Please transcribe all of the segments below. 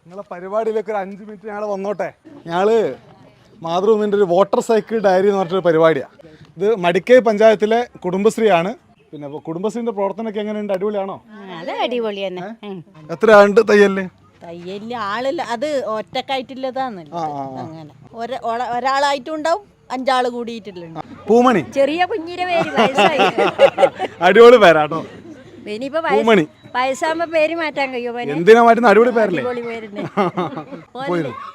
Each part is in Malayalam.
നിങ്ങളെ പരിപാടിയിലേക്ക് ഒരു 5 മിനിറ്റ് ഞങ്ങൾ വന്നോട്ടെ. ഞങ്ങൾ മാതൃഭൂമിൻ്റെ ഒരു വാട്ടർ സൈക്കിൾ ഡയറി എന്ന് പറഞ്ഞൊരു പരിപാടിയാണ്. ഇത് മടിക്കൈ പഞ്ചായത്തിലെ കുടുംബശ്രീയാണ്. പിന്നെ കുടുംബശ്രീൻ്റെ പ്രവർത്തനമൊക്കെ എങ്ങനെയുണ്ട്? അടിപൊളിയാണോ? അത് അടിപൊളി തന്നെ. എത്ര ആണ്ട് തയ്യല്? തയ്യല് ആളില്ല, അത് ഒറ്റക്കായിട്ടില്ലതാന്നല്ലോ. അങ്ങനെ ഒരാളായിട്ടും ഉണ്ടാവും, 5 ആള് കൂടിയിട്ടില്ലുണ്ട്. പൂമണി ചെറിയ കുഞ്ഞിന്റെ പേര് വയസ്സായി. അടിപൊളി പേരാട്ടോ. ഇനിയിപ്പോ വയസ്സാകുമ്പോ പേര് മാറ്റാൻ കഴിയുമോ? എന്തിനാ മാറ്റുന്ന? അടിപൊളി പേരല്ലേ?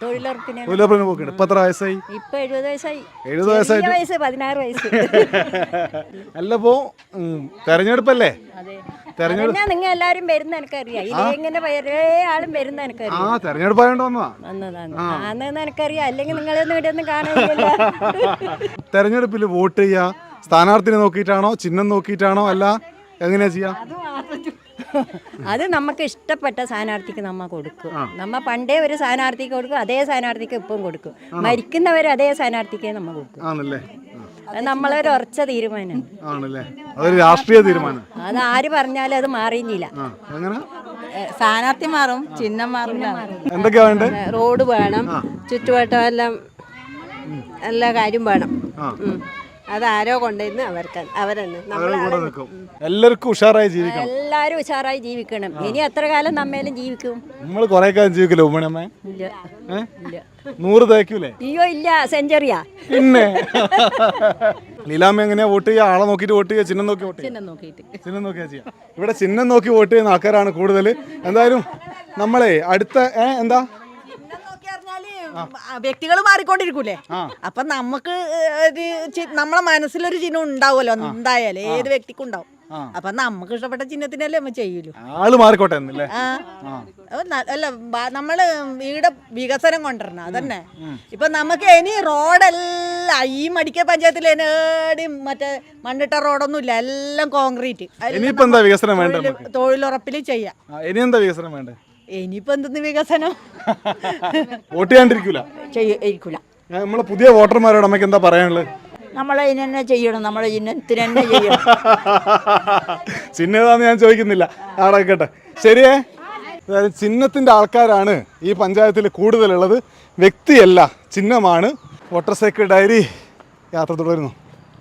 തൊഴിലുറപ്പിന് പോക്കുണ്ട്. ഇപ്പൊ എത്ര വയസ്സായി? ഇപ്പൊ 70 വയസ്സായി. 70 വയസ്സായി. 16 വയസ്സ്. അല്ലപ്പോ തെരഞ്ഞെടുപ്പല്ലേ? നിങ്ങൾ എല്ലാരും വരുന്ന എനിക്കറിയാം. ഇങ്ങനെ പല ആളും വരുന്ന എനിക്കറിയാം. തെരഞ്ഞെടുപ്പായോണ്ട് വന്നതാന്ന് എനിക്കറിയാം. അല്ലെങ്കിൽ നിങ്ങളൊന്നും ഇവിടെ ഒന്നും കാണാനില്ല. തെരഞ്ഞെടുപ്പിൽ വോട്ട് ചെയ്യാ സ്ഥാനാർത്ഥിനെ നോക്കിയിട്ടാണോ, ചിഹ്നം നോക്കിയിട്ടാണോ, അല്ല എങ്ങനെയാ ചെയ്യാ? അത് നമുക്ക് ഇഷ്ടപ്പെട്ട സ്ഥാനാർത്ഥിക്ക് നമ്മ കൊടുക്കും. നമ്മ പണ്ടേ ഒരു സ്ഥാനാർത്ഥിക്ക് കൊടുക്കും, അതേ സ്ഥാനാർത്ഥിക്ക് ഇപ്പം കൊടുക്കും. മരിക്കുന്നവരെ അതേ സ്ഥാനാർത്ഥിക്കേ നമ്മ കൊടുക്കും. അത് നമ്മളൊരു ഉറച്ച തീരുമാനം. അതൊരു രാഷ്ട്രീയ തീരുമാനം. അത് ആര് പറഞ്ഞാലും അത് മാറിയില്ല. സ്ഥാനാർത്ഥി മാറും, ചിഹ്നം മാറില്ല. എന്തൊക്കെയാ വേണ്ടത്? റോഡ് വേണം, ചുറ്റുവട്ടം എല്ലാം എല്ലാ കാര്യം വേണം. അതാരോ കൊണ്ടുവന്ന് അവരെന്നെ എല്ലാവർക്കും ഉഷാറായി ജീവിക്കണം. എല്ലാരും ഉഷാറായി ജീവിക്കണം. ഇനി എത്ര കാലം നമ്മേലും ജീവിക്കും? നമ്മൾ കൊറേ കാലം ജീവിക്കില്ല ഉമ്മണമ്മേ? 100 തേക്കൂലേ? അയ്യോ ഇല്ല, സെഞ്ചുറിയാ. പിന്നെ ലീലാമ്മ എങ്ങനെയാ വോട്ട് ചെയ്യുക? ആളെ നോക്കിട്ട് വോട്ട് ചെയ്യുക, ചിഹ്നം നോക്കി വോട്ട് ചെയ്യുക? ചിഹ്നം നോക്കിയാ ചെയ്യാം. ഇവിടെ ചിഹ്നം നോക്കി വോട്ട് ചെയ്യുന്ന ആൾക്കാരാണ് കൂടുതൽ. എന്തായാലും നമ്മളെ അടുത്ത എന്താ വ്യക്തികൾ മാറിക്കൊണ്ടിരിക്കൂലേ, അപ്പൊ നമുക്ക് നമ്മളെ മനസ്സിലൊരു ചിഹ്നം ഉണ്ടാവുമല്ലോ എന്തായാലും, ഏത് വ്യക്തിക്കും ഉണ്ടാവും. അപ്പൊ നമുക്ക് ഇഷ്ടപ്പെട്ട ചിഹ്നത്തിനല്ലേ നമ്മൾ ചെയ്യൂലോ. ആള് മാറിക്കോട്ടെ. അല്ല, നമ്മള് വീട് വികസനം കൊണ്ടുവരണം, അതന്നെ. ഇപ്പൊ നമുക്ക് ഇനി റോഡെല്ലാം ഈ മടിക്കൈ പഞ്ചായത്തിൽ മറ്റേ മണ്ണിട്ട റോഡൊന്നും ഇല്ല, എല്ലാം കോൺക്രീറ്റ്. തൊഴിലുറപ്പിൽ ചെയ്യാം. ഇനി എന്താ വികസനം വേണ്ടേ? ഇനിയിപ്പോ എന്തെന്ന് വികസനം? വോട്ട് ചെയ്യാണ്ടിരിക്കൂല? നമ്മളെ പുതിയ വോട്ടർമാരോട് നമുക്ക് എന്താ പറയാനുള്ളത്? നമ്മളെ ഇന്നെ ചെയ്യണം, നമ്മളെ ചിഹ്നത്തിന് തന്നെ ചെയ്യണം. ചിഹ്നതാന്ന് ഞാൻ ചോദിക്കുന്നില്ല, ആടക്കട്ടെ. ശരിയേ, ചിഹ്നത്തിന്റെ ആൾക്കാരാണ് ഈ പഞ്ചായത്തിൽ കൂടുതലുള്ളത്, വ്യക്തിയല്ല ചിഹ്നമാണ്. വാട്ടർ സൈക്കിൾ ഡയറി യാത്ര തുടരുന്നു.